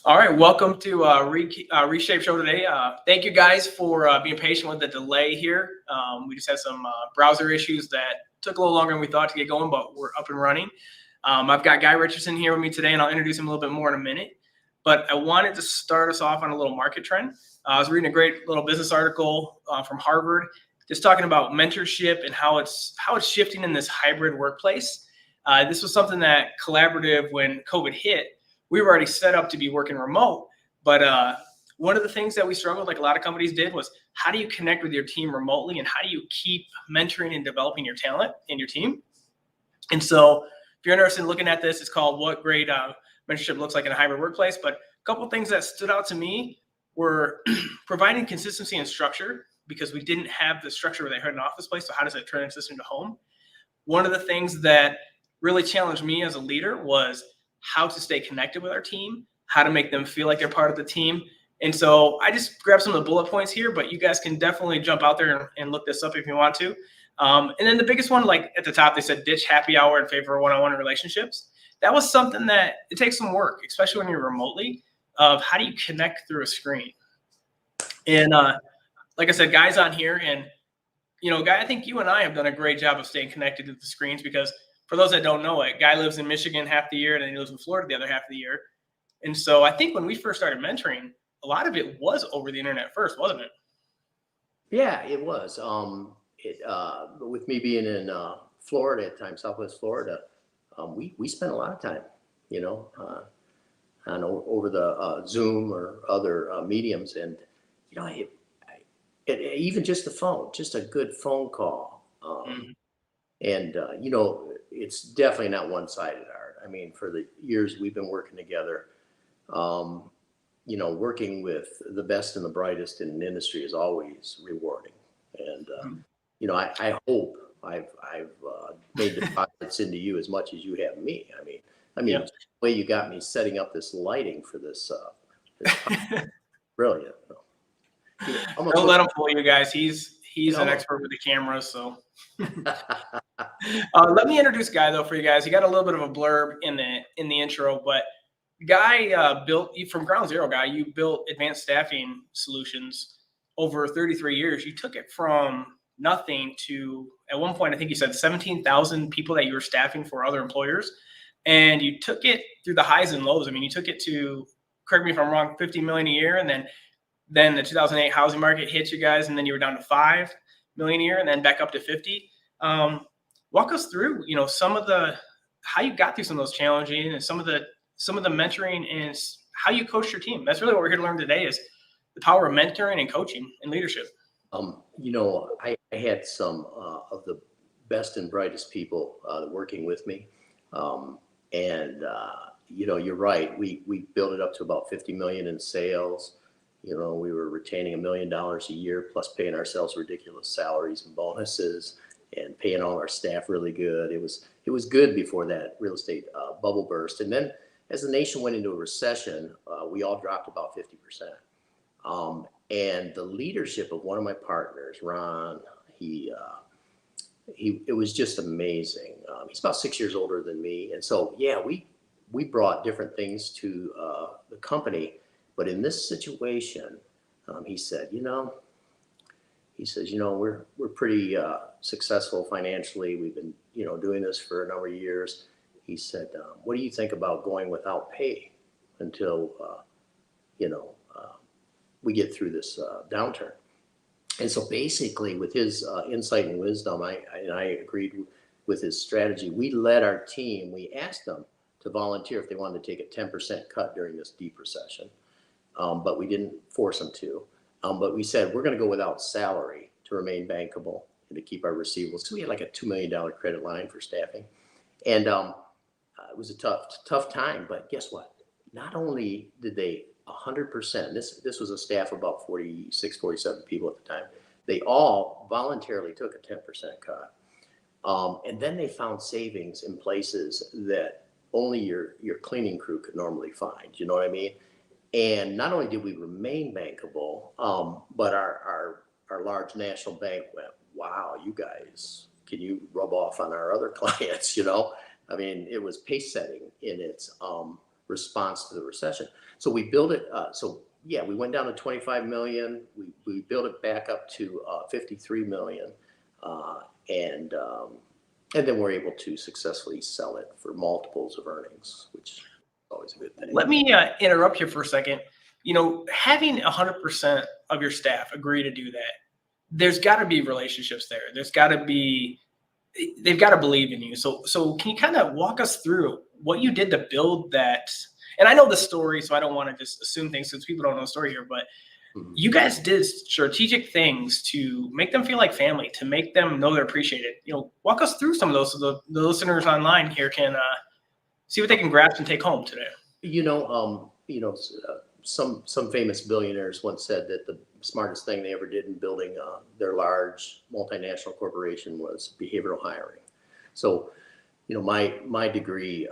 All right, welcome to Reshape show today. Thank you guys for being patient with the delay here. We just had some browser issues that took a little longer than we thought to get going, but we're up and running. I've got Guy Richardson here with me today, and I'll introduce him a little bit more in a minute. But I wanted to start us off on a little market trend. I was reading a great little business article from Harvard, just talking about mentorship and how it's shifting in this hybrid workplace. This was something that collaborative when COVID hit. We were already set up to be working remote, but one of the things that we struggled, like a lot of companies did, was how do you connect with your team remotely and how do you keep mentoring and developing your talent in your team? And so if you're interested in looking at this, it's called What Great Mentorship Looks Like in a Hybrid Workplace. But a couple of things that stood out to me were providing consistency and structure, because we didn't have the structure where they had an office place. So how does that transition to home? One of the things that really challenged me as a leader was how to stay connected with our team, how to make them feel like they're part of the team. And so I just grabbed some of the bullet points here, but you guys can definitely jump out there and look this up if you want to. And then the biggest one, like at the top, they said ditch happy hour in favor of one-on-one relationships. That was something that it takes some work, especially when you're remotely, of how do you connect through a screen. And like I said, Guy's on here, and Guy, I think you and I have done a great job of staying connected to the screens, because for those that don't know it, Guy lives in Michigan half the year, and then he lives in Florida the other half of the year. And so I think when we first started mentoring, a lot of it was over the internet first, wasn't it? Yeah, it was. With me being in Florida at times, Southwest Florida, we spent a lot of time, over the Zoom or other mediums, and even just the phone, just a good phone call. And, it's definitely not one-sided art. I mean, for the years we've been working together, working with the best and the brightest in an industry is always rewarding. And, I hope I've made deposits into you as much as you have me. I mean, the way you got me setting up this lighting for this brilliant. Don't let him fool you guys. He's an expert with the camera, so. Let me introduce Guy though for you guys. He got a little bit of a blurb in the intro, but Guy built from ground zero. Guy, you built advanced staffing solutions over 33 years. You took it from nothing to, at one point, I think you said 17,000 people that you were staffing for other employers, and you took it through the highs and lows. I mean, you took it to, correct me if I'm wrong, 50 million a year, and then the 2008 housing market hit you guys, and then you were down to 5 million a year, and then back up to 50. Walk us through, how you got through some of those challenging and some of the mentoring and how you coach your team. That's really what we're here to learn today, is the power of mentoring and coaching and leadership. I had some of the best and brightest people working with me. You're right. We built it up to about 50 million in sales. We were retaining $1 million a year, plus paying ourselves ridiculous salaries and bonuses, and paying all our staff really good. It was good before that real estate bubble burst. And then as the nation went into a recession, we all dropped about 50%. And the leadership of one of my partners, Ron, it was just amazing. He's about 6 years older than me. And so, we brought different things to the company. But in this situation, he said, we're pretty successful financially. We've been, doing this for a number of years. He said, what do you think about going without pay until, we get through this downturn? And so basically, with his insight and wisdom, I agreed with his strategy. We led our team. We asked them to volunteer if they wanted to take a 10% cut during this deep recession. But we didn't force them to. But we said, we're going to go without salary to remain bankable and to keep our receivables. So we had like a $2 million credit line for staffing. And it was a tough time. But guess what? Not only did they 100%, this was a staff of about 46, 47 people at the time. They all voluntarily took a 10% cut. And then they found savings in places that only your cleaning crew could normally find. You know what I mean? And not only did we remain bankable, but our large national bank went, wow, you guys, can you rub off on our other clients? It was pace setting in its response to the recession. So we built it. We went down to 25 million. We built it back up to 53 million, and then we're able to successfully sell it for multiples of earnings, which is always a good thing. Let me interrupt here for a second. Having 100% of your staff agree to do that, there's got to be relationships there. They've got to believe in you. So can you kind of walk us through what you did to build that? And I know the story, so I don't want to just assume things since people don't know the story here, but you guys did strategic things to make them feel like family, to make them know they're appreciated. Walk us through some of those so the listeners online here can see what they can grasp and take home today. Some famous billionaires once said that the smartest thing they ever did in building their large multinational corporation was behavioral hiring. So, my degree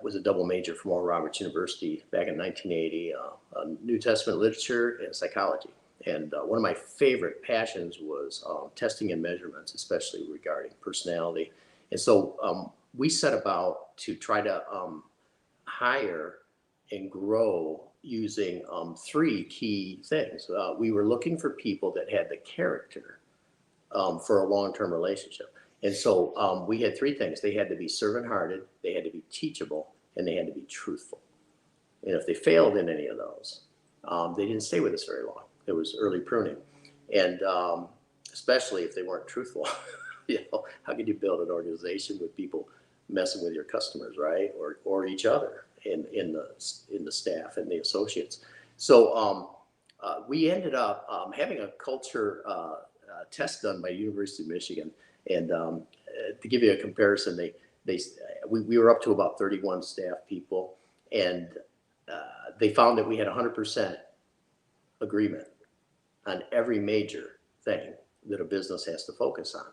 was a double major from Oral Roberts University back in 1980, New Testament literature and psychology. And one of my favorite passions was testing and measurements, especially regarding personality. And so we set about to try to hire and grow using three key things. We were looking for people that had the character for a long-term relationship. And so we had three things. They had to be servant-hearted, they had to be teachable, and they had to be truthful. And if they failed in any of those, they didn't stay with us very long. There was early pruning. And especially if they weren't truthful. How could you build an organization with people messing with your customers, right? Or each other in the staff and the associates. So we ended up having a culture test done by University of Michigan. And to give you a comparison, we were up to about 31 staff people, and they found that we had 100% agreement on every major thing that a business has to focus on.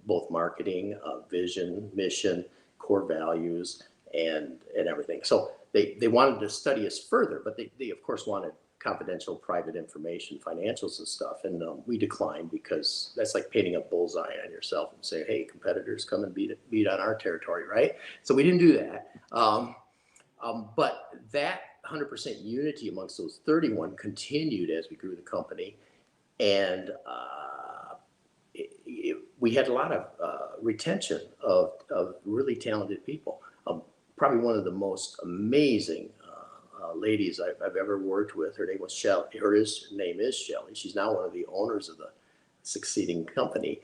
Both marketing, vision, mission, core values, and everything. So they wanted to study us further, but they of course wanted confidential private information, financials and stuff. And we declined because that's like painting a bullseye on yourself and say, hey, competitors, come and beat on our territory, right? So we didn't do that. But that 100% unity amongst those 31 continued as we grew the company. And we had a lot of retention of really talented people. Probably one of the most amazing ladies I've ever worked with. Her name was Shelley. Her name is Shelley. She's now one of the owners of the succeeding company.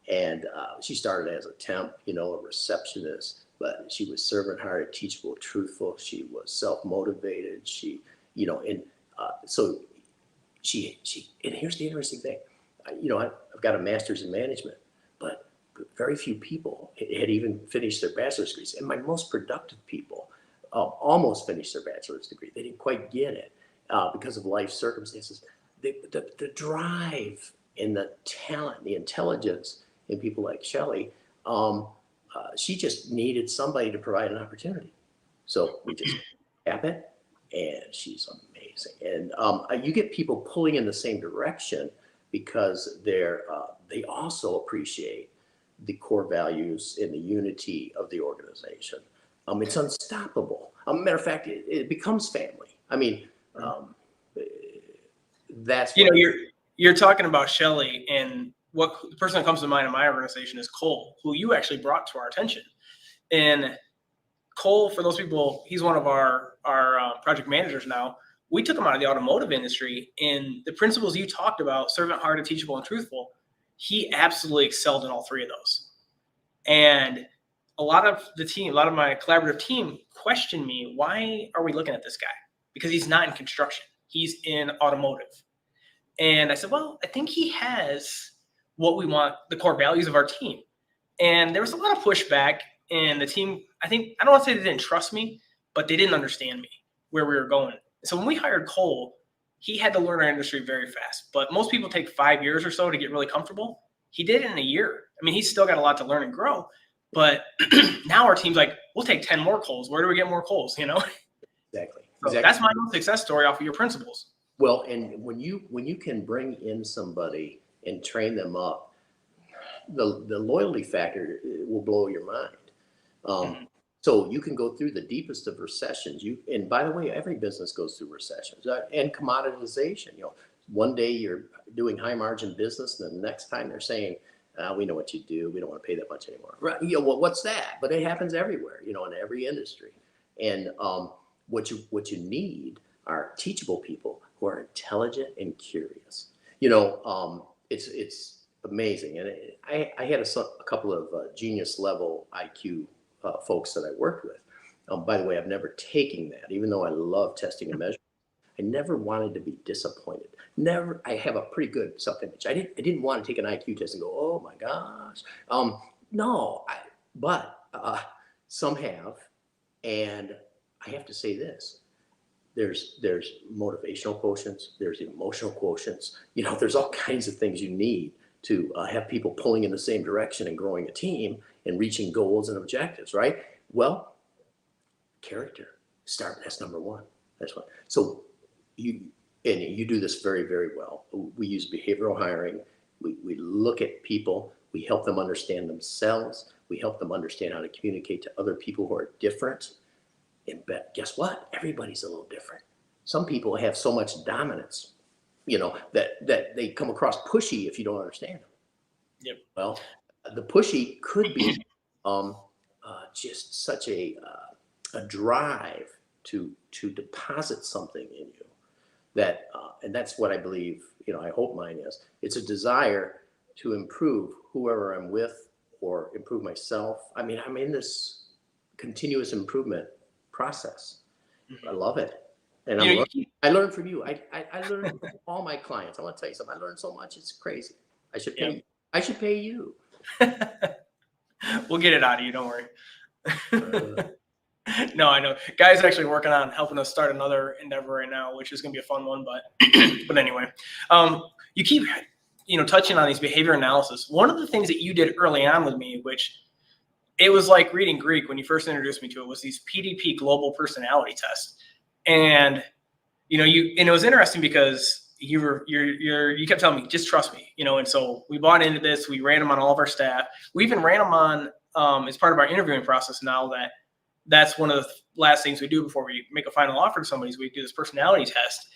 And she started as a temp, a receptionist, but she was servant-hearted, teachable, truthful. She was self-motivated. So and here's the interesting thing. I've got a master's in management, but very few people had even finished their bachelor's degrees. And my most productive people almost finished their bachelor's degree. They didn't quite get it because of life circumstances. The drive and the talent, the intelligence in people like Shelley, she just needed somebody to provide an opportunity. So we just tap it, and she's amazing. And you get people pulling in the same direction because they also appreciate the core values and the unity of the organization. It's unstoppable. Matter of fact, it becomes family. I mean, that's you're talking about Shelley, and the person that comes to mind in my organization is Cole, who you actually brought to our attention. And Cole, for those people, he's one of our project managers now. We took him out of the automotive industry, and the principles you talked about, servant-hearted, teachable, and truthful, he absolutely excelled in all three of those. And a lot of my collaborative team questioned me, why are we looking at this guy? Because he's not in construction. He's in automotive. And I said, well, I think he has what we want, the core values of our team. And there was a lot of pushback, and the team, I don't want to say they didn't trust me, but they didn't understand me, where we were going. So when we hired Cole, he had to learn our industry very fast. But most people take 5 years or so to get really comfortable. He did it in a year. I mean, he's still got a lot to learn and grow. But now our team's like, we'll take 10 more Coles. Where do we get more Coles, Exactly. So that's my own success story off of your principles. Well, and when you can bring in somebody and train them up, the loyalty factor will blow your mind. So you can go through the deepest of recessions. And by the way, every business goes through recessions and commoditization. One day you're doing high margin business, and the next time they're saying, we know what you do. We don't want to pay that much anymore. Right? Well, what's that? But it happens everywhere. In every industry. And what you need are teachable people who are intelligent and curious. It's amazing. And I had a couple of genius level IQ folks that I worked with. By the way, I've never taken that, even though I love testing and measuring. I never wanted to be disappointed. Never. I have a pretty good self-image. I didn't want to take an IQ test and go, oh my gosh. No, but some have, and I have to say this. There's motivational quotients. There's emotional quotients. There's all kinds of things you need to have people pulling in the same direction and growing a team and reaching goals and objectives, right? Well, character. That's number one. That's one. So you do this very, very well. We use behavioral hiring. We look at people. We help them understand themselves. We help them understand how to communicate to other people who are different. And guess what? Everybody's a little different. Some people have so much dominance, that they come across pushy if you don't understand them. Yep. Well, the pushy could be just such a drive to deposit something in you that, and that's what I believe, I hope mine is. It's a desire to improve whoever I'm with or improve myself. I mean, I'm in this continuous improvement process. I love it. And I learned from you. I learned from all my clients. I want to tell you something. I learned so much. It's crazy. I should pay you. We'll get it out of you. Don't worry. No, I know. Guy's actually working on helping us start another endeavor right now, which is going to be a fun one. But anyway, you keep, touching on these behavior analysis. One of the things that you did early on with me, which it was like reading Greek when you first introduced me to it, was these PDP global personality tests. And, and it was interesting because you kept telling me, just trust me, and so we bought into this. We ran them on all of our staff. We even ran them on, as part of our interviewing process now that's one of the last things we do before we make a final offer to somebody is we do this personality test.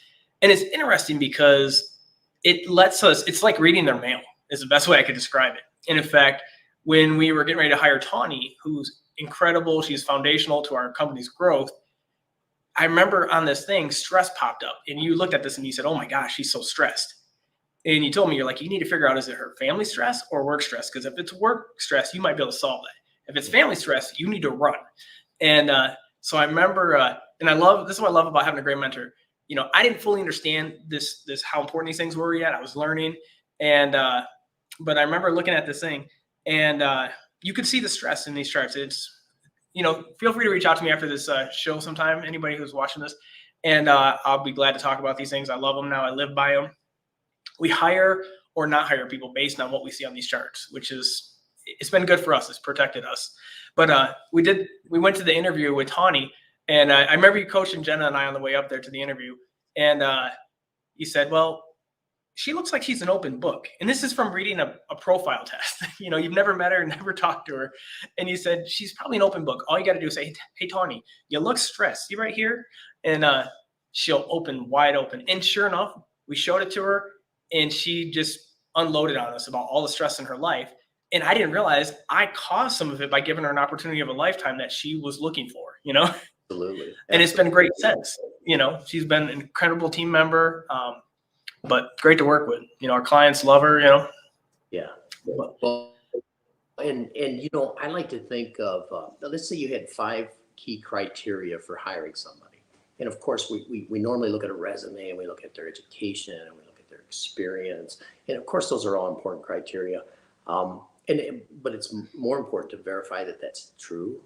And it's interesting because it lets us, it's like reading their mail is the best way I could describe it. And in fact, when we were getting ready to hire Tawny, who's incredible, she's foundational to our company's growth, I remember on this thing, stress popped up. And you looked at this and you said, oh my gosh, she's so stressed. And you told me, you're like, you need to figure out, is it her family stress or work stress? Because if it's work stress, you might be able to solve that. If it's family stress, you need to run. And so I remember, and this is what I love about having a great mentor. I didn't fully understand this how important these things were yet. I was learning. And but I remember looking at this thing, and you could see the stress in these charts. It's, feel free to reach out to me after this show sometime, anybody who's watching this, and I'll be glad to talk about these things. I love them now. I live by them. We hire or not hire people based on what we see on these charts, which is, it's been good for us. It's protected us. But we went to the interview with Tawny, and I remember you coaching Jenna and I on the way up there to the interview, and you said, well, she looks like she's an open book. And this is from reading a profile test. You've never met her, never talked to her. And you said, she's probably an open book. All you got to do is say, hey, Tawny, you look stressed. See right here? And she'll open wide open. And sure enough, we showed it to her, and she just unloaded on us about all the stress in her life. And I didn't realize I caused some of it by giving her an opportunity of a lifetime that she was looking for, Absolutely. And it's been great since, she's been an incredible team member, but great to work with. Our clients love her, Yeah. Well, and I like to think of, let's say you had 5 key criteria for hiring somebody. And of course, we normally look at a resume, and we look at their education, and we look at their experience. And of course, those are all important criteria. But it's more important to verify that that's true.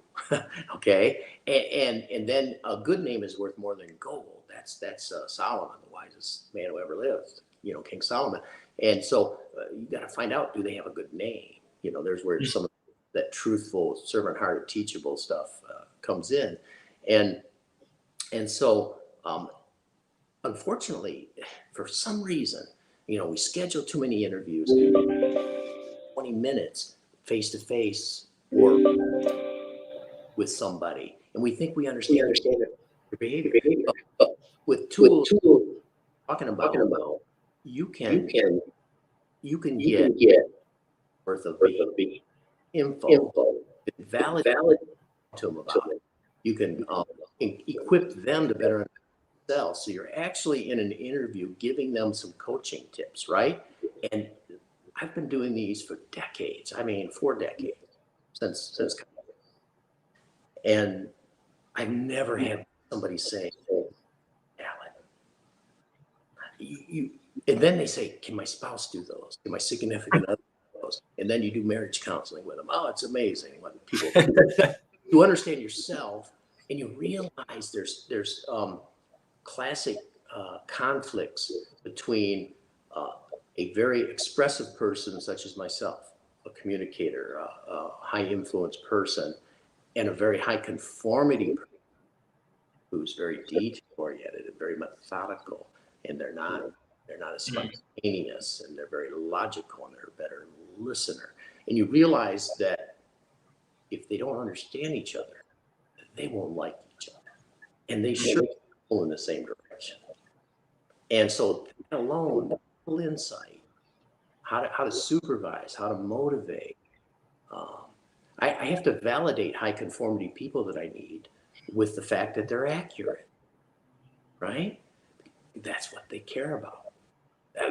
Okay. And then a good name is worth more than gold. That's Solomon, the wisest man who ever lived, King Solomon. And so you got to find out, do they have a good name? There's where some of that truthful, servant-hearted, teachable stuff comes in. And so, unfortunately, for some reason, we schedule too many interviews, 20 minutes face-to-face, or with somebody, and we think we understand their behavior. But with tools talking about, you can get worth of info, valid to them about it. You can equip them to better understand themselves. So you're actually in an interview giving them some coaching tips, right? And I've been doing these for decades. I mean, 4 decades since college. And I've never had somebody say, Alan, and then they say, can my spouse do those? Can my significant other do those? And then you do marriage counseling with them. Oh, it's amazing what people you understand yourself, and you realize there's classic conflicts between a very expressive person such as myself, a communicator, a high influence person, and a very high conformity person who's very detail oriented and very methodical, and they're not as spontaneous, and they're very logical, and they're a better listener. And you realize that if they don't understand each other, they won't like each other, and they should pull in the same direction. And so that alone, full insight, how to supervise, how to motivate. I have to validate high conformity people that I need with the fact that they're accurate, right? That's what they care about.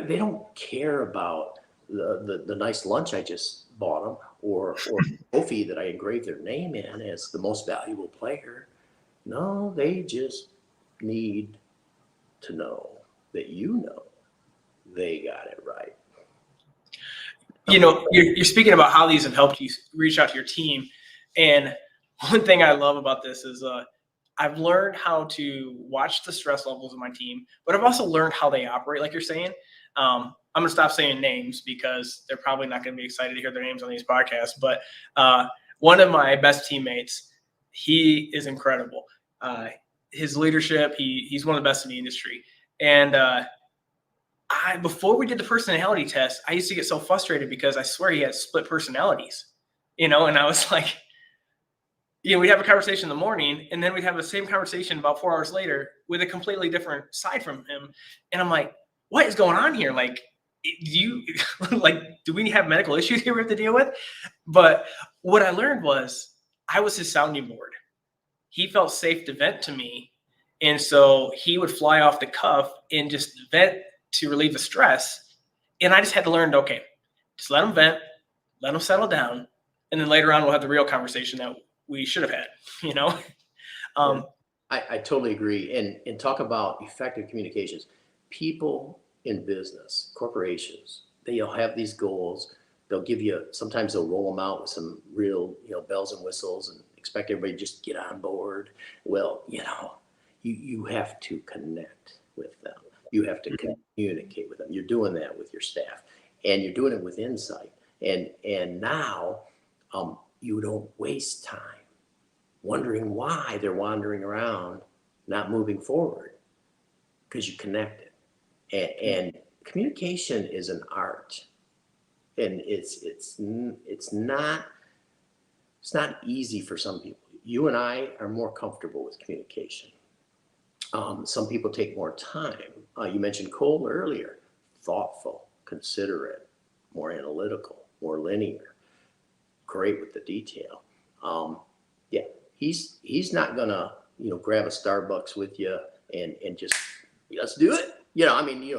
They don't care about the nice lunch I just bought them, or trophy that I engraved their name in as the most valuable player. No, they just need to know that they got it right. You know, you're speaking about how these have helped you reach out to your team. And one thing I love about this is I've learned how to watch the stress levels of my team, but I've also learned how they operate, like you're saying. I'm going to stop saying names because they're probably not going to be excited to hear their names on these podcasts. But one of my best teammates, he is incredible. His leadership, he's one of the best in the industry. And before we did the personality test, I used to get so frustrated because I swear he had split personalities, and I was like, we'd have a conversation in the morning, and then we'd have the same conversation about 4 hours later with a completely different side from him. And I'm like, what is going on here? Like, do we have medical issues here we have to deal with? But what I learned was I was his sounding board. He felt safe to vent to me. And so he would fly off the cuff and just vent to relieve the stress. And I just had to learn, okay, just let him vent, let him settle down. And then later on, we'll have the real conversation that we should have had, I totally agree. And talk about effective communications. People in business, corporations, they'll have these goals. They'll give you, sometimes they'll roll them out with some real, bells and whistles and expect everybody to just get on board. Well, you have to connect with them. You have to communicate with them. You're doing that with your staff, and you're doing it with insight. And now you don't waste time wondering why they're wandering around, not moving forward, because you connected. And communication is an art, and it's not easy for some people. You and I are more comfortable with communication. Some people take more time. You mentioned Cole earlier, thoughtful, considerate, more analytical, more linear, great with the detail. He's not gonna, grab a Starbucks with you and just, let's do it.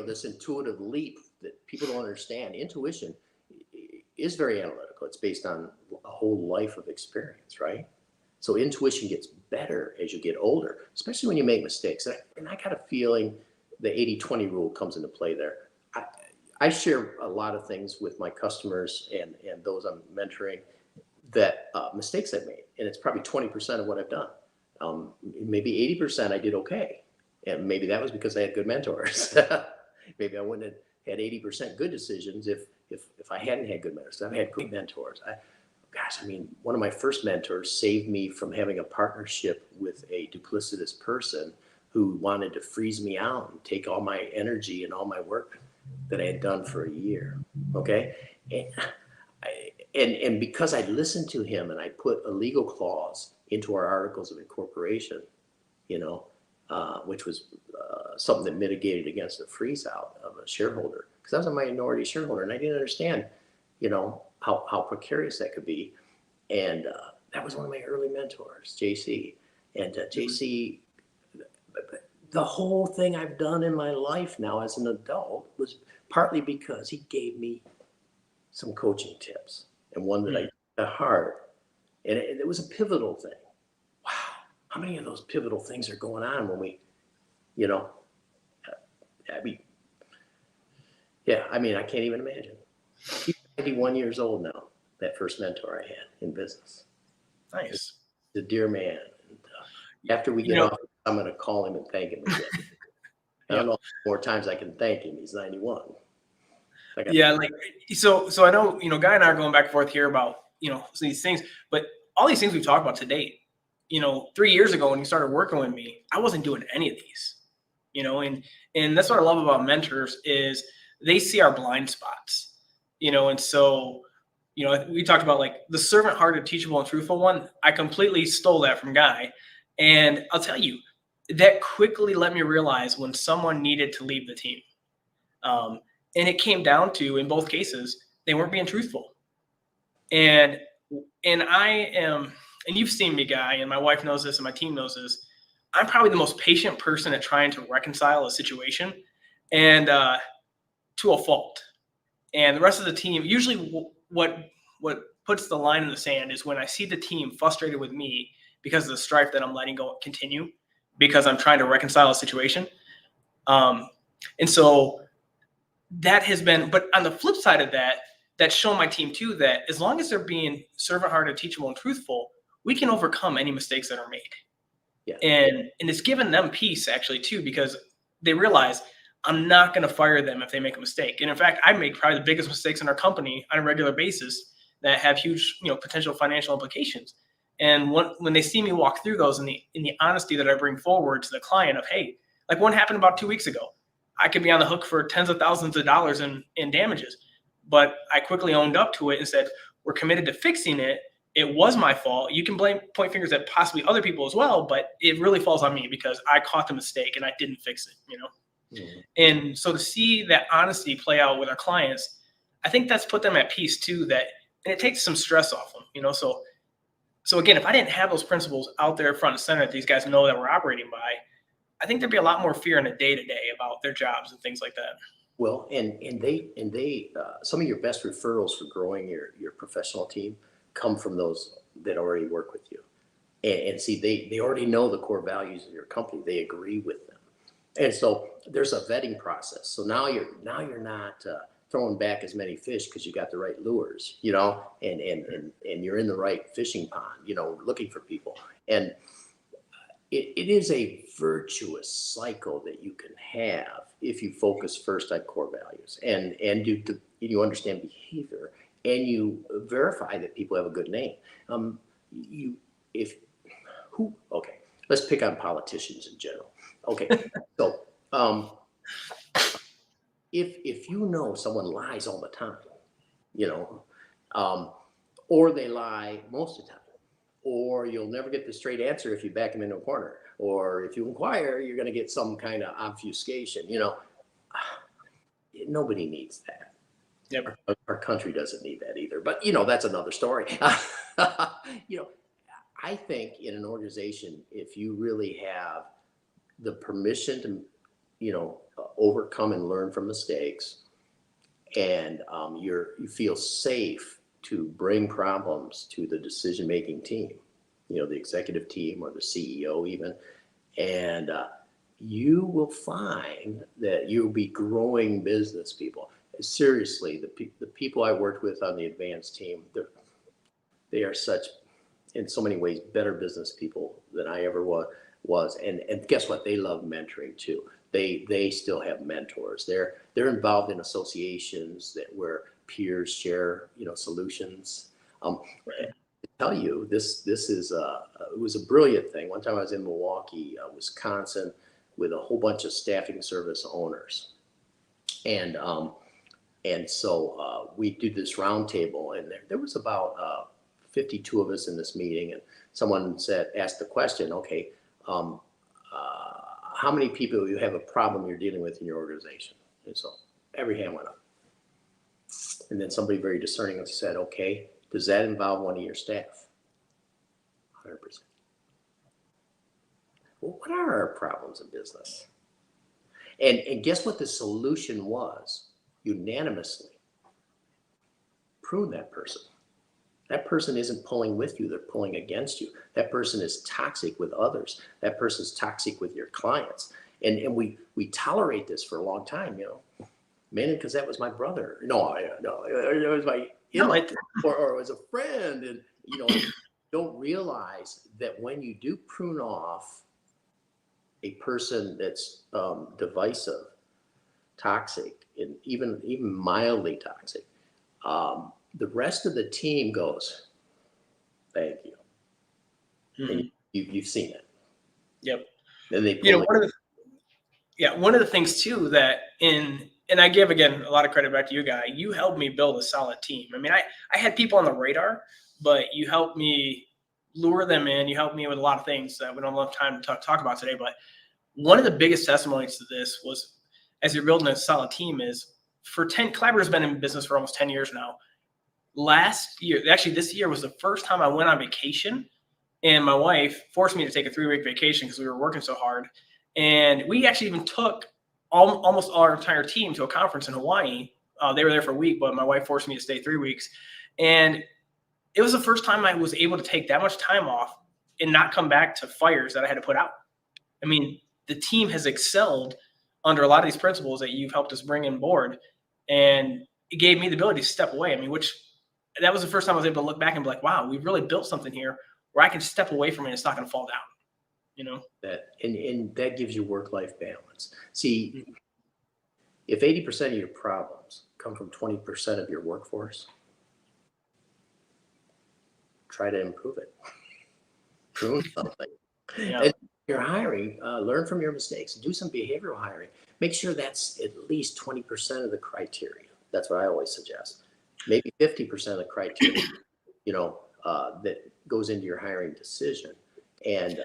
This intuitive leap that people don't understand. Intuition is very analytical. It's based on a whole life of experience, right? So intuition gets better as you get older, especially when you make mistakes. And I got a feeling the 80-20 rule comes into play there. I share a lot of things with my customers and those I'm mentoring that mistakes I've made. And it's probably 20% of what I've done. Maybe 80% I did okay. And maybe that was because I had good mentors. Maybe I wouldn't have had 80% good decisions if I hadn't had good mentors. I've had great mentors. One of my first mentors saved me from having a partnership with a duplicitous person who wanted to freeze me out and take all my energy and all my work that I had done for a year. Okay. And and because I listened to him and I put a legal clause into our articles of incorporation, which was something that mitigated against a freeze out of a shareholder, because I was a minority shareholder and I didn't understand, how precarious that could be. And that was one of my early mentors, JC. And JC, the whole thing I've done in my life now as an adult was partly because he gave me some coaching tips, and one that I took to heart. And it was a pivotal thing. Wow, how many of those pivotal things are going on when we, I can't even imagine. He's 91 years old now, that first mentor I had in business. Nice. The dear man. And, after we get off, I'm going to call him and thank him again. I don't know how many more times I can thank him. He's 91. So I know, Guy and I are going back and forth here about, these things, but all these things we've talked about to date, 3 years ago when you started working with me, I wasn't doing any of these, and that's what I love about mentors is they see our blind spots, and so, we talked about like the servant-hearted, teachable, and truthful one. I completely stole that from Guy. And I'll tell you, that quickly let me realize when someone needed to leave the team. And it came down to, in both cases, they weren't being truthful. And I am, and you've seen me, Guy, and my wife knows this and my team knows this, I'm probably the most patient person at trying to reconcile a situation and to a fault. And the rest of the team, usually what puts the line in the sand is when I see the team frustrated with me because of the strife that I'm letting go continue because I'm trying to reconcile a situation. And so that has been, but on the flip side of that, that's shown my team too that as long as they're being servant-hearted, teachable, and truthful, we can overcome any mistakes that are made. Yeah. And it's given them peace actually too, because they realize I'm not going to fire them if they make a mistake. And in fact, I make probably the biggest mistakes in our company on a regular basis that have huge, potential financial implications. And when they see me walk through those in the honesty that I bring forward to the client of, hey, like one happened about 2 weeks ago. I could be on the hook for tens of thousands of dollars in damages. But I quickly owned up to it and said, we're committed to fixing it. It was my fault. You can point fingers at possibly other people as well, but it really falls on me because I caught the mistake and I didn't fix it, Mm-hmm. And so to see that honesty play out with our clients, I think that's put them at peace too, and it takes some stress off them, So again, if I didn't have those principles out there front and center that these guys know that we're operating by, I think there'd be a lot more fear in a day-to-day about their jobs and things like that. Well, and they some of your best referrals for growing your professional team come from those that already work with you, and see they already know the core values of your company. They agree with them, and so there's a vetting process. So now you're not throwing back as many fish because you got the right lures, and you're in the right fishing pond, looking for people. And it is a virtuous cycle that you can have if you focus first on core values and you understand behavior and you verify that people have a good name. Okay, let's pick on politicians in general. Okay, so if someone lies all the time, or they lie most of the time, or you'll never get the straight answer if you back them into a corner, or if you inquire, you're going to get some kind of obfuscation. Nobody needs that. Yep. Our country doesn't need that either. But that's another story. I think in an organization, if you really have the permission to, overcome and learn from mistakes, and you feel safe to bring problems to the decision-making team, the executive team or the CEO even, and you will find that you'll be growing business people. Seriously, the people I worked with on the advanced team, they are such, in so many ways, better business people than I ever was. And guess what? They love mentoring too. They still have mentors. They're involved in associations where peers share, solutions. To tell you, this is it was a brilliant thing. One time I was in Milwaukee, Wisconsin, with a whole bunch of staffing service owners, and And so we do this roundtable, and there was about 52 of us in this meeting, and someone asked the question, okay, um, how many people you have a problem you're dealing with in your organization? And so every hand went up. And then somebody very discerning said, okay, does that involve one of your staff? 100%. Well, what are our problems in business? And guess what the solution was? Unanimously. Prune that person. That person isn't pulling with you, they're pulling against you. That person is toxic with others. That person is toxic with your clients. And we tolerate this for a long time, mainly because that was my brother. No, it was my or it was a friend. And don't realize that when you do prune off a person that's divisive, toxic, and even mildly toxic, the rest of the team goes, thank you. Mm-hmm. And you've seen it. Yep. And they pull one of the things too and I give again a lot of credit back to you, Guy. You helped me build a solid team. I mean, I had people on the radar, but you helped me lure them in. You helped me with a lot of things that we don't have time to talk about today. But one of the biggest testimonies to this was, as you're building a solid team, is Collaborator's been in business for almost 10 years now. Last year, actually this year was the first time I went on vacation, and my wife forced me to take a 3-week vacation because we were working so hard. And we actually even took almost our entire team to a conference in Hawaii. They were there for a week, but my wife forced me to stay 3 weeks. And it was the first time I was able to take that much time off and not come back to fires that I had to put out. I mean, the team has excelled under a lot of these principles that you've helped us bring on board. And it gave me the ability to step away. I mean, that was the first time I was able to look back and be like, wow, we've really built something here where I can step away from it and it's not going to fall down, That and that gives you work-life balance. See, if 80% of your problems come from 20% of your workforce, try to improve it. Prune something. Yeah. And you're hiring, learn from your mistakes. Do some behavioral hiring. Make sure that's at least 20% of the criteria. That's what I always suggest. Maybe 50% of the criteria, that goes into your hiring decision. And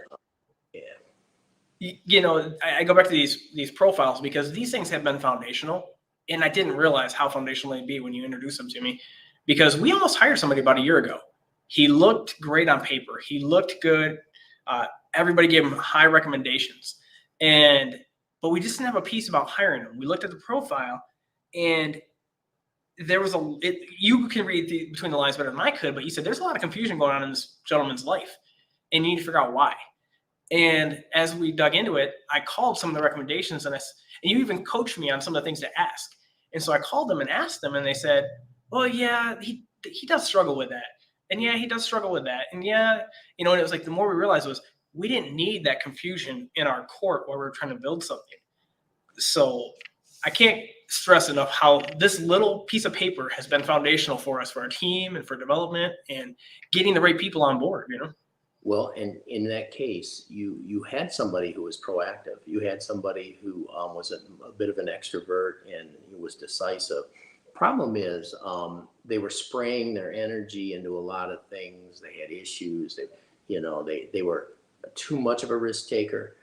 I go back to these profiles because these things have been foundational, and I didn't realize how foundational they'd be when you introduced them to me, because we almost hired somebody about a year ago. He looked great on paper. He looked good. Everybody gave him high recommendations, but we just didn't have a piece about hiring him. We looked at the profile, and there was you can read between the lines better than I could, but you said there's a lot of confusion going on in this gentleman's life, and you need to figure out why. And as we dug into it, I called some of the recommendations, and you even coached me on some of the things to ask. And so I called them and asked them, and they said, well, yeah, he does struggle with that. And yeah, he does struggle with that. And yeah, and it was like, the more we realized was we didn't need that confusion in our court where we're trying to build something. So I can't stress enough how this little piece of paper has been foundational for us, for our team and for development and getting the right people on board, Well, and in that case, you had somebody who was proactive. You had somebody who was a bit of an extrovert and he was decisive. Problem is, they were spraying their energy into a lot of things. They had issues. They were too much of a risk taker,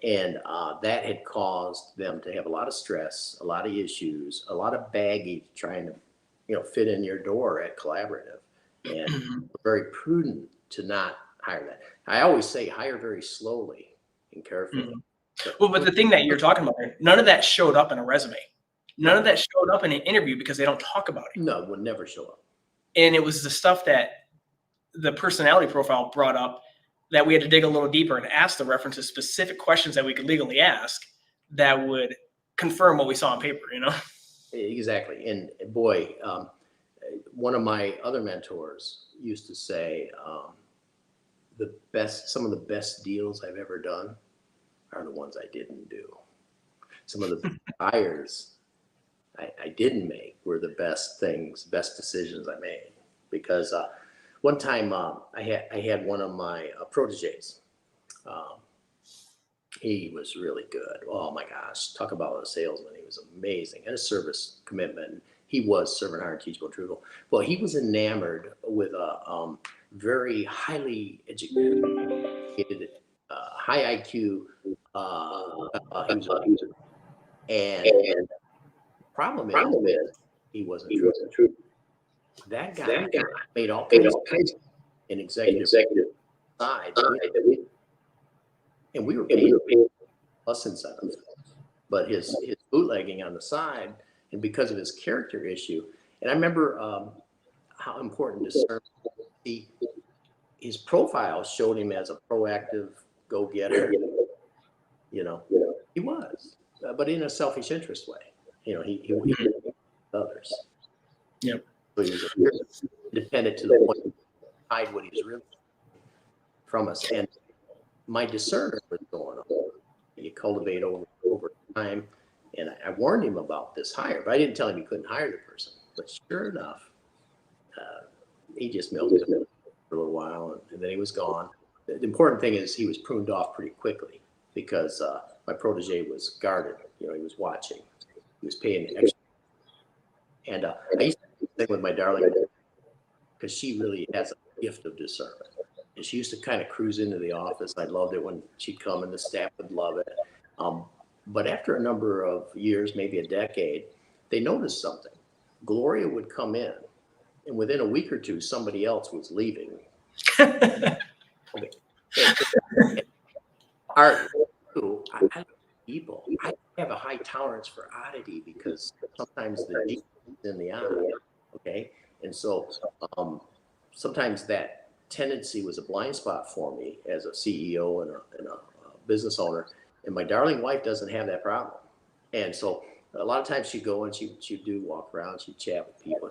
and that had caused them to have a lot of stress, a lot of issues, a lot of baggage trying to fit in your door at Collaborative, and very prudent to not hire that. I always say hire very slowly and carefully. Well, but the thing that you're talking about, none of that showed up in a resume. None of that showed up in an interview because they don't talk about it. No, it would never show up. And it was the stuff that the personality profile brought up that we had to dig a little deeper and ask the references specific questions that we could legally ask that would confirm what we saw on paper, Exactly. And boy, one of my other mentors used to say, some of the best deals I've ever done are the ones I didn't do. Some of the hires I didn't make were the best decisions I made. Because one time I had one of my proteges. He was really good. Oh my gosh, talk about a salesman. He was amazing, and a service commitment. He was servant heart, teachable, truthful. Well, he was enamored with a very highly educated, high IQ. He was, and problem is he wasn't true. That guy made all kinds of an executive side, and we were paying plus incentives, but his bootlegging on the side, and because of his character issue. And I remember how important discernment. His profile showed him as a proactive go-getter. You know, he was, but in a selfish interest way. You know, he others. Yep. So he was independent to the point to hide what he was really from us. And my discerner was going on. You cultivate over time. And I warned him about this hire, but I didn't tell him he couldn't hire the person. But sure enough, he just melted for a little while, and then he was gone. The important thing is he was pruned off pretty quickly because my protege was guarded. You know, he was watching. He was paying extra. And I used to think with my darling, because she really has a gift of discernment. And she used to kind of cruise into the office. I loved it when she'd come, and the staff would love it. But after a number of years, maybe a decade, they noticed something. Gloria would come in, and within a week or two, somebody else was leaving. Okay. I like people. I have a high tolerance for oddity because sometimes the deep is in the eye. Okay. And so sometimes that tendency was a blind spot for me as a CEO and a business owner. And my darling wife doesn't have that problem. And so a lot of times she'd go and she'd do walk around, she'd chat with people,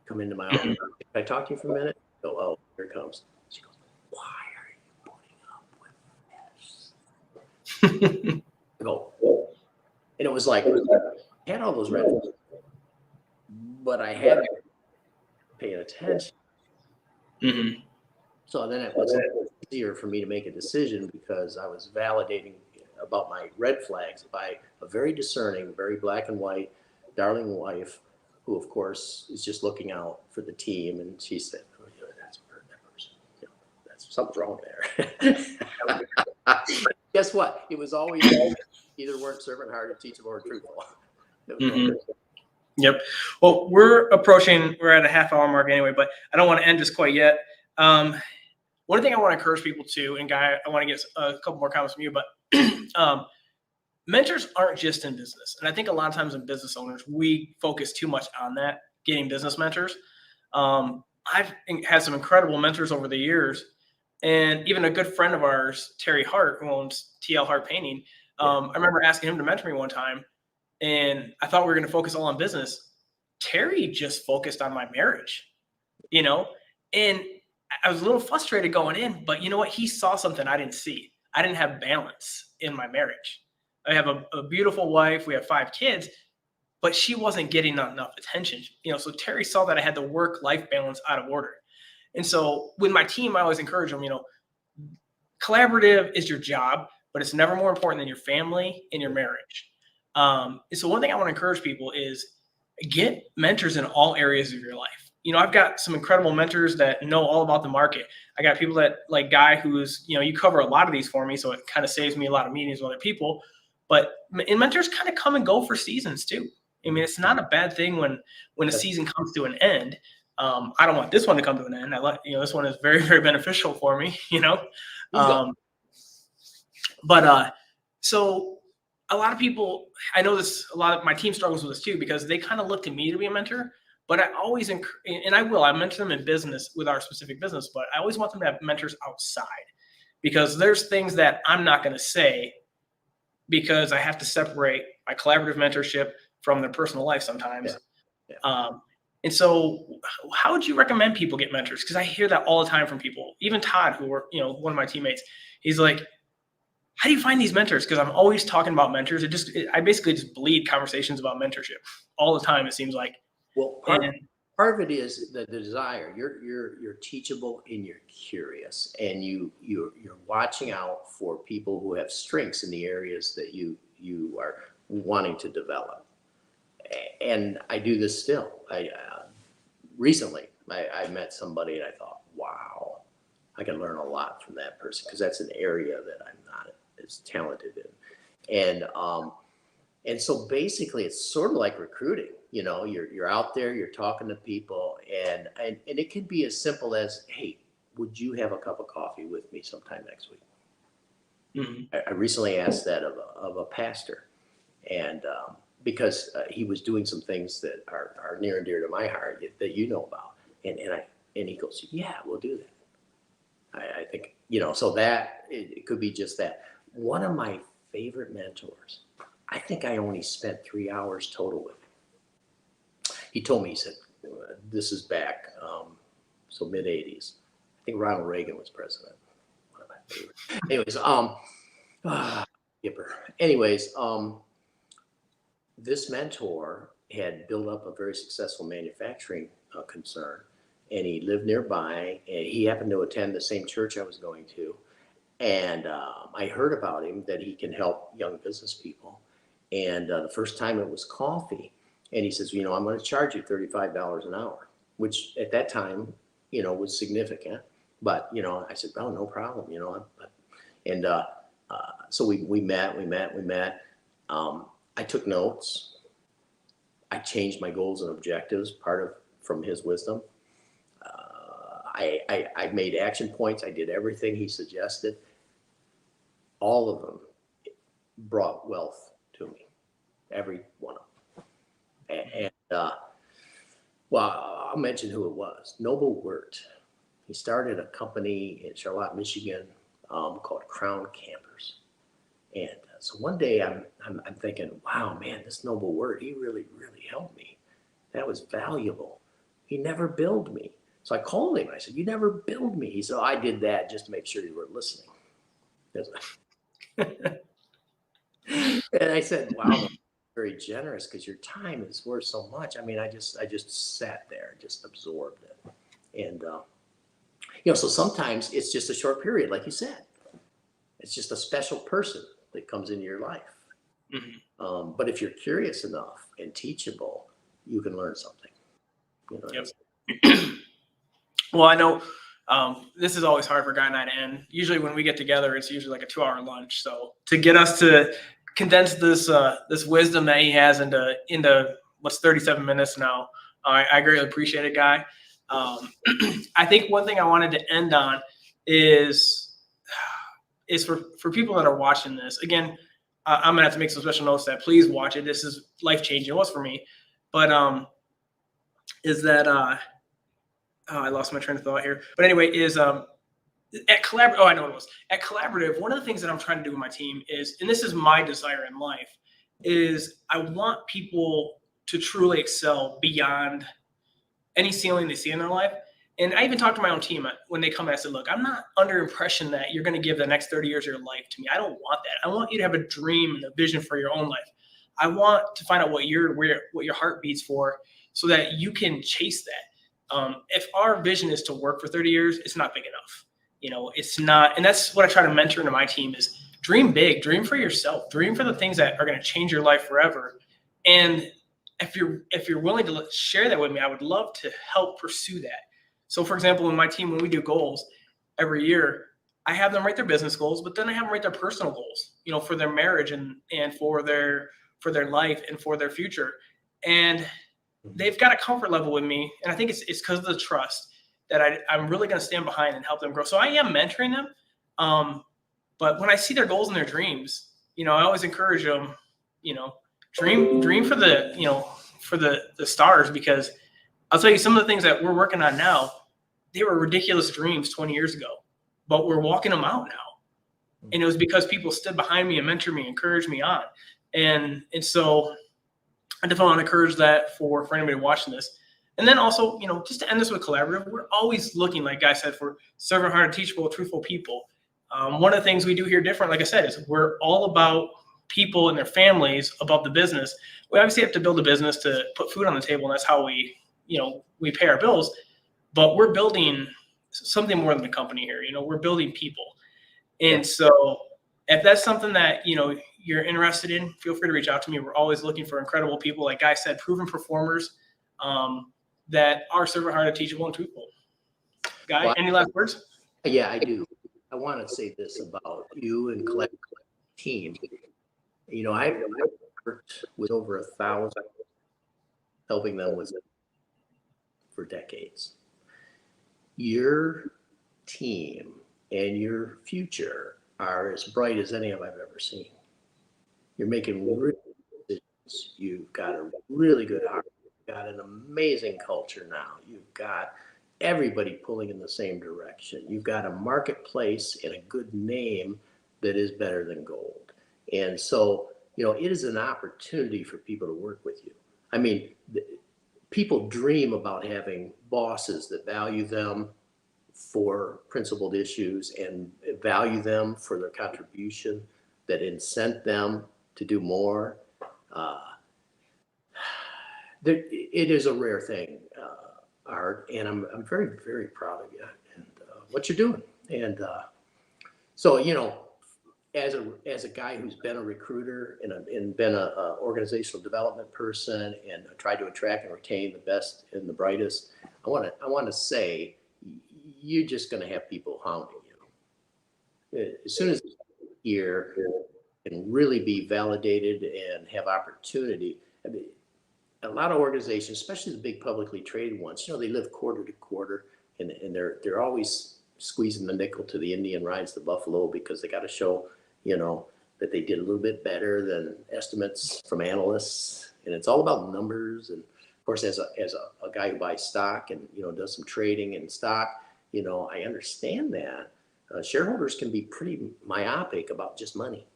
come into my office. Can I talk to you for a minute? Go, oh, here it comes. She goes, why are you putting up with this? I go, and it was like, I had all those red flags, but I hadn't paid attention. Mm-hmm. So then it was easier for me to make a decision because I was validating about my red flags by a very discerning, very black and white, darling wife, who of course is just looking out for the team. And she said, oh, yeah, that's that person. You know, that's something's wrong there. Guess what? It was always either weren't servant hearted, teachable, or truthful. Mm-hmm. Yep. Well, we're at a half-hour mark anyway, but I don't want to end this quite yet. One thing I want to encourage people to, and Guy, I want to get a couple more comments from you, but mentors aren't just in business. And I think a lot of times in business owners, we focus too much on that, getting business mentors. I've had some incredible mentors over the years, and even a good friend of ours, Terry Hart, who owns TL Hart Painting. I remember asking him to mentor me one time, and I thought we were going to focus all on business. Terry just focused on my marriage, you know, and I was a little frustrated going in, but you know what? He saw something I didn't see. I didn't have balance in my marriage. I have a beautiful wife. We have 5 kids, but she wasn't getting enough attention. You know, so Terry saw that I had the work-life balance out of order. And so with my team, I always encourage them, you know, collaborative is your job, but it's never more important than your family and your marriage. And so one thing I want to encourage people is get mentors in all areas of your life. You know, I've got some incredible mentors that know all about the market. I got people that like Guy, who's, you know, you cover a lot of these for me. So it kind of saves me a lot of meetings with other people, and mentors kind of come and go for seasons too. I mean, it's not a bad thing when a season comes to an end. I don't want this one to come to an end. This one is very, very beneficial for me, you know? So a lot of people, I know this, a lot of my team struggles with this too, because they kind of look to me to be a mentor, but I always, I mentor them in business with our specific business, but I always want them to have mentors outside, because there's things that I'm not going to say because I have to separate my collaborative mentorship from their personal life sometimes. And so how would you recommend people get mentors? Because I hear that all the time from people, even Todd, who were, one of my teammates. He's like, how do you find these mentors? Because I'm always talking about mentors. I basically just bleed conversations about mentorship all the time, it seems like. Well, part of it is the desire. You're teachable and you're curious, and you're watching out for people who have strengths in the areas that you are wanting to develop. And I do this still. Recently I met somebody and I thought, wow, I can learn a lot from that person, because that's an area that I'm not as talented in. And so basically it's sort of like recruiting. You're out there, you're talking to people, and it can be as simple as, hey, would you have a cup of coffee with me sometime next week? Mm-hmm. I recently asked that of a pastor, and because he was doing some things that are near and dear to my heart that you know about, and he goes, yeah, we'll do that. I think, so that it could be just that. One of my favorite mentors, I think I only spent 3 hours total with him. He told me, he said, this is back, so mid 80s. I think Ronald Reagan was president. One of my favorites. Anyways, this mentor had built up a very successful manufacturing concern, and he lived nearby, and he happened to attend the same church I was going to. And I heard about him, that he can help young business people. And the first time it was coffee. And he says, I'm going to charge you $35 an hour, which at that time, was significant. But, I said, oh, no problem, And so we met. I took notes. I changed my goals and objectives, from his wisdom. I made action points. I did everything he suggested. All of them brought wealth to me, every one of them. And well, I'll mention who it was. Noble Wirt. He started a company in Charlotte, Michigan, called Crown Campers. And so one day I'm thinking, wow, man, this Noble Wirt, he really, really helped me. That was valuable. He never billed me. So I called him. I said, you never billed me. He said, I did that just to make sure you were listening. And I said, wow, that's very generous, because your time is worth so much. I mean, I just sat there and just absorbed it. And, so sometimes it's just a short period, like you said. It's just a special person that comes into your life. Mm-hmm. But if you're curious enough and teachable, you can learn something. Yep. Well, I know this is always hard for Guy and I to end. Usually when we get together, it's usually like a 2-hour lunch. So to get us to condense this wisdom that he has into what's 37 minutes now, I greatly appreciate it, Guy. I think one thing I wanted to end on is for people that are watching this. Again, I'm gonna have to make some special notes that please watch it. This is life changing. It was for me, but is that I lost my train of thought here. But anyway, is at Collaborative. Oh, I know what it was. At Collaborative, one of the things that I'm trying to do with my team is, and this is my desire in life, is I want people to truly excel beyond any ceiling they see in their life. And I even talked to my own team when they come and I said, look, I'm not under impression that you're going to give the next 30 years of your life to me. I don't want that. I want you to have a dream and a vision for your own life. I want to find out what your heart beats for, so that you can chase that. If our vision is to work for 30 years, it's not big enough. It's not. And that's what I try to mentor into my team is dream big, dream for yourself, dream for the things that are going to change your life forever. And if you're willing to share that with me, I would love to help pursue that. So for example, in my team, when we do goals every year, I have them write their business goals, but then I have them write their personal goals, for their marriage and for their life and for their future. And they've got a comfort level with me. And I think it's because of the trust that I'm really going to stand behind and help them grow. So I am mentoring them. But when I see their goals and their dreams, I always encourage them, dream for the stars, because I'll tell you some of the things that we're working on now, they were ridiculous dreams 20 years ago, but we're walking them out now. And it was because people stood behind me and mentored me, encouraged me on. And so I definitely want to encourage that for anybody watching this. And then also, just to end this with Collaborative, we're always looking, like Guy said, for servant-hearted, teachable, truthful people. One of the things we do here different, like I said, is we're all about people and their families above the business. We obviously have to build a business to put food on the table, and that's how we pay our bills. But we're building something more than a company here. We're building people. And so if that's something that, you're interested in, feel free to reach out to me. We're always looking for incredible people. Like Guy said, proven performers that are servant-hearted, teachable, and truthful. Guy, Well, any last words? Yeah, I do. I want to say this about you and collective team. I've worked with over 1,000, helping them with for decades. Your team and your future are as bright as any of I've ever seen. You're making really good decisions. You've got a really good heart. You've got an amazing culture now. You've got everybody pulling in the same direction. You've got a marketplace and a good name that is better than gold. And so, it is an opportunity for people to work with you. I mean, people dream about having bosses that value them for principled issues and value them for their contribution, that incent them to do more. It is a rare thing, Art, and I'm very, very proud of you and what you're doing. And so, as a guy who's been a recruiter and been a organizational development person and tried to attract and retain the best and the brightest, I want to say you're just going to have people hounding you as soon as you're here and really be validated and have opportunity. I mean, a lot of organizations, especially the big publicly traded ones, they live quarter to quarter, and they're always squeezing the nickel to the Indian rides the buffalo because they got to show, that they did a little bit better than estimates from analysts, and it's all about numbers. And of course, as a guy who buys stock and does some trading in stock, I understand that shareholders can be pretty myopic about just money.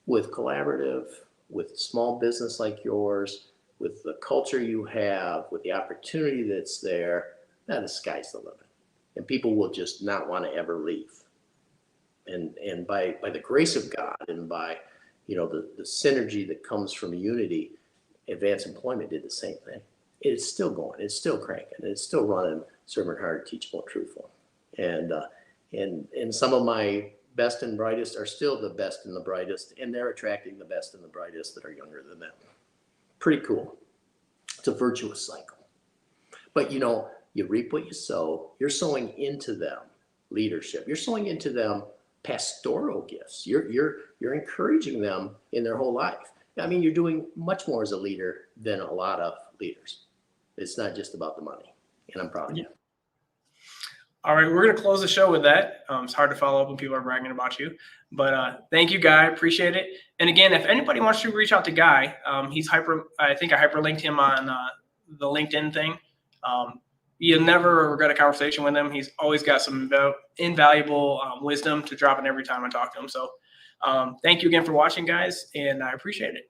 With collaborative, with small business like yours, with the culture you have, with the opportunity that's there, the sky's the limit. And people will just not want to ever leave. And by the grace of God and by, the synergy that comes from unity, Advanced Employment did the same thing. It's still going, it's still cranking, it's still running servant-hearted, teachable, and truthful. And some of my best and brightest are still the best and the brightest, and they're attracting the best and the brightest that are younger than them. Pretty cool. It's a virtuous cycle. But you reap what you sow. You're sowing into them leadership. You're sowing into them pastoral gifts. You're encouraging them in their whole life. I mean, you're doing much more as a leader than a lot of leaders. It's not just about the money. And I'm proud of you. All right, we're going to close the show with that. It's hard to follow up when people are bragging about you. But thank you, Guy. Appreciate it. And again, if anybody wants to reach out to Guy, I think I hyperlinked him on the LinkedIn thing. You'll never regret a conversation with him. He's always got some invaluable wisdom to drop in every time I talk to him. So thank you again for watching, guys, and I appreciate it.